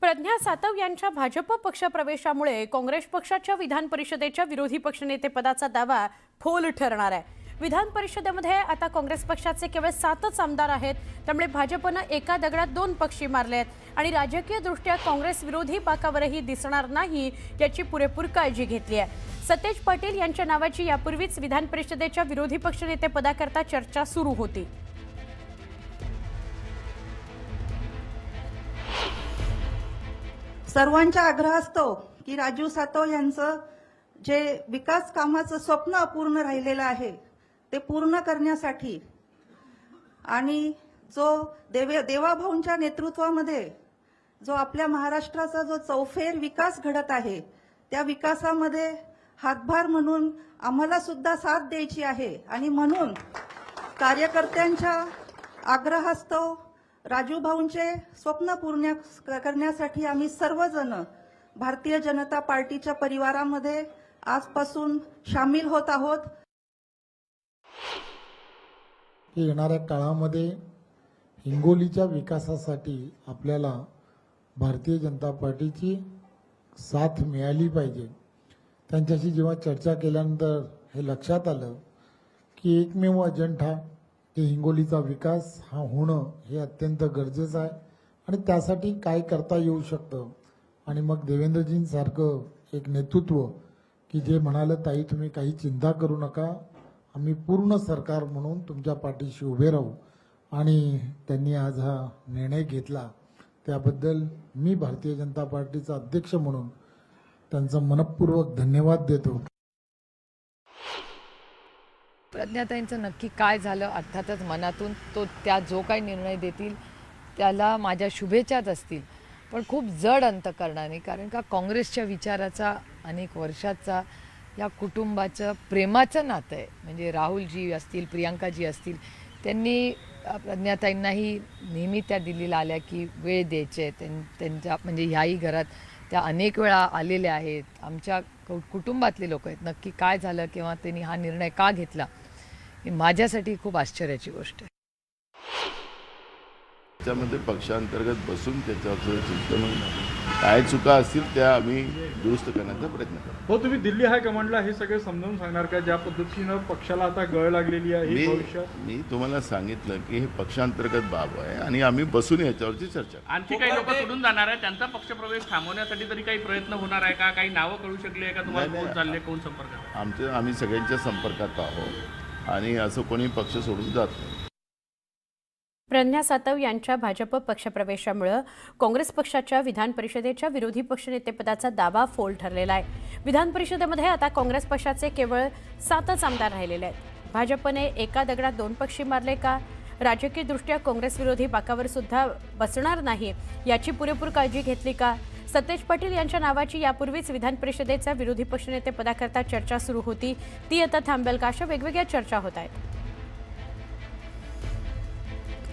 प्रज्ञा सातव यांच्या भाजप पक्षप्रवेशामुळे काँग्रेस पक्षाच्या विधान परिषदेच्या विरोधी पक्षनेतेपदाचा दावा फोल ठरणार आहे। विधान परिषदेमध्ये आता काँग्रेस पक्षाचे केवळ 7च आमदार आहेत, त्यामुळे भाजपने एका दगडात दोन पक्षी मारलेत आणि राजकीय दृष्ट्या काँग्रेस विरोधी बाकावरही दिसणार नाही याची पुरेपूर काळजी घेतली आहे। सतेज पाटील यांच्या नावाची यापूर्वीच विधान परिषदेच्या विरोधी पक्षनेतेपदाकरता चर्चा सुरू होती। सर्वांच्या आग्रहास्तव की राजू सातव यांचं जे विकास कामाचं स्वप्न अपूर्ण राहिलेलं आहे ते पूर्ण करण्यासाठी आणि जो देवाभाऊंच्या नेतृत्वामध्ये जो आपल्या महाराष्ट्राचा जो चौफेर विकास घडत आहे त्या विकासामध्ये हातभार म्हणून आम्हाला सुद्धा साथ द्यायची आहे आणि म्हणून कार्यकर्त्यांच्या आग्रहास्तव राजू भाऊंचे स्वप्न पूर्ण करण्यासाठी आम्ही सर्वजण भारतीय जनता पार्टीच्या परिवारामध्ये आजपासून सामील होत आहोत। येणाऱ्या काळामध्ये हिंगोलीच्या विकासासाठी आपल्याला भारतीय जनता पार्टीची साथ मिळाली पाहिजे। त्यांच्याशी जेव्हा चर्चा केल्यानंतर हे लक्षात आलं की एकमेव अजेंडा की हिंगोलीचा विकास हा होणं हे अत्यंत गरजेचं आहे आणि त्यासाठी काय करता येऊ शकतं। आणि मग देवेंद्रजींसारखं एक नेतृत्व की जे म्हणाले ताई तुम्ही काही चिंता करू नका, आम्ही पूर्ण सरकार म्हणून तुमच्या पाठीशी उभे राहू, आणि त्यांनी आज हा निर्णय घेतला त्याबद्दल मी भारतीय जनता पार्टीचा अध्यक्ष म्हणून त्यांचा मनपूर्वक धन्यवाद देतो। प्रज्ञाताईंचं नक्की काय झालं अर्थातच मनातून त्या जो काही निर्णय देतील त्याला माझ्या शुभेच्छाच असतील, पण खूप जड अंतकरणाने, कारण का काँग्रेसच्या विचाराचा अनेक वर्षाचा या कुटुंबाचं प्रेमाचं नातं आहे। म्हणजे राहुलजी असतील, प्रियांकाजी असतील, त्यांनी प्रज्ञाताईंनाही नेहमी त्या दिल्लीला आल्या की वेळ द्यायचे। त्यांच्या म्हणजे ह्याही घरात त्या अनेक वेळा आलेल्या आहेत, आमच्या कुटुंबातले लोक आहेत। नक्की काय झालं किंवा त्यांनी हा निर्णय का घेतला ही माझ्यासाठी खूप आश्चर्याची गोष्ट आहे। त्यामध्ये पक्षांतर्गत बसून त्याच्यावर चिंतन काय चुका असतील त्या आम्ही दुरुस्त करण्याचा प्रयत्न करू। हो, तुम्ही दिल्ली हायकमांडला हे सगळे समजावून सांगणार का ज्या पद्धतीनं पक्षाला आता गळ लागलेली आहे भविष्यात? मी तुम्हाला सांगितलं की हे पक्षांतर्गत बाब आहे आणि आम्ही बसून याच्यावरची चर्चा। आणखी काही लोक सोडून जाणार आहे, त्यांचा पक्षप्रवेश थांबवण्यासाठी तरी काही प्रयत्न होणार आहे का? काही नावं कळू शकली आहे का तुम्हाला? कोण चालले, कोण संपर्कात? आम्ही सगळ्यांच्या संपर्कात आहोत आणि असं कोणी पक्ष सोडून जात नाही। प्रज्ञा सातव यांच्या भाजप पक्षप्रवेशामुळे काँग्रेस पक्षाच्या विधान परिषदेच्या विरोधी पक्षनेतेपदाचा दावा फोल ठरलेला आहे। विधान परिषदेमध्ये आता काँग्रेस पक्षाचे केवळ 7च आमदार राहिलेले आहेत। भाजपने एका दगडात दोन पक्षी मारले का? राजकीय दृष्ट्या काँग्रेस विरोधी बाकावर सुद्धा बसणार नाही याची पुरेपूर काळजी घेतली का? सतेज पाटील यांच्या नावाची यापूर्वीच विधान परिषदेच्या विरोधी पक्षनेतेपदाकरता चर्चा सुरू होती, ती आता थांबेल का? अशा वेगवेगळ्या चर्चा होत आहेत।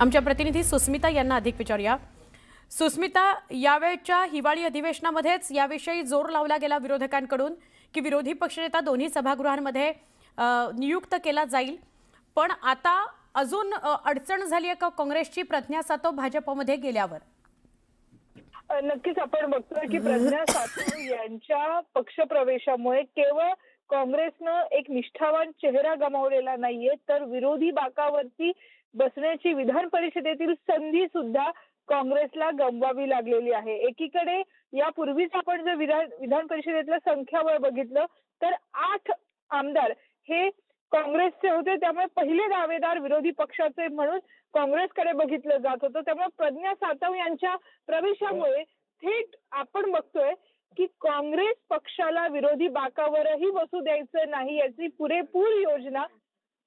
आमच्या प्रतिनिधी सुस्मिता यांना अधिक विचारूया। सुस्मिता, यावेळच्या हिवाळी अधिवेशनामध्येच याविषयी जोर लावला गेला विरोधकांकडून की विरोधी पक्षनेता दोन्ही सभागृहांमध्ये नियुक्त केला जाईल, पण आता अजून अडचण झाली आहे का काँग्रेसची प्रज्ञा सातव भाजपमध्ये गेल्यावर? नक्कीच आपण बघतोय की प्रज्ञा सातव यांच्या पक्षप्रवेशामुळे केवळ काँग्रेसनं एक निष्ठावान चेहरा गमावलेला नाहीये, तर विरोधी बाकावरती बसण्याची विधान परिषदेतील संधी सुद्धा काँग्रेसला गमवावी लागलेली आहे। एकीकडे यापूर्वीच आपण जर विधान परिषदेतलं संख्याबळ बघितलं तर 8 आमदार हे काँग्रेसचे होते, त्यामुळे पहिले दावेदार विरोधी पक्षाचे म्हणून काँग्रेसकडे बघितलं जात होतं। त्यामुळे प्रज्ञा सातव यांच्या प्रवेशामुळे थेट आपण बघतोय की काँग्रेस पक्षाला विरोधी बाकावरही बसू द्यायचं नाही याची पुरेपूर योजना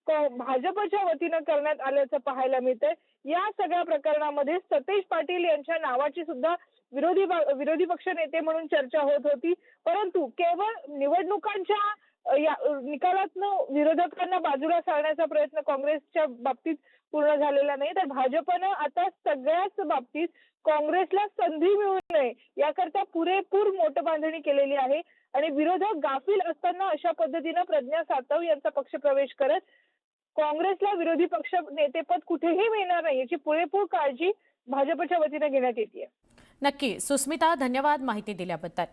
भाजपच्या वतीनं करण्यात आल्याचं पाहायला मिळतंय। या सगळ्या प्रकरणामध्ये सतेज पाटील यांच्या नावाची सुद्धा विरोधी पक्ष नेते म्हणून चर्चा होत होती, परंतु केवळ निवडणुकांच्या निकालातनं विरोधकांना बाजूला सारण्याचा प्रयत्न काँग्रेसच्या बाबतीत पूर्ण झालेला नाही, तर भाजपनं आता सगळ्याच बाबतीत काँग्रेसला संधी मिळू नये याकरता पुरेपूर मोठबांधणी केलेली आहे आणि विरोधक गाफील असताना अशा पद्धतीनं प्रज्ञा सातव यांचा पक्षप्रवेश करत काँग्रेसला विरोधी पक्ष नेतेपद कुठेही मिळणार नाही याची पुरेपूर काळजी भाजपच्या वतीने घेण्यात येते। नक्की सुस्मिता, धन्यवाद माहिती दिल्याबद्दल.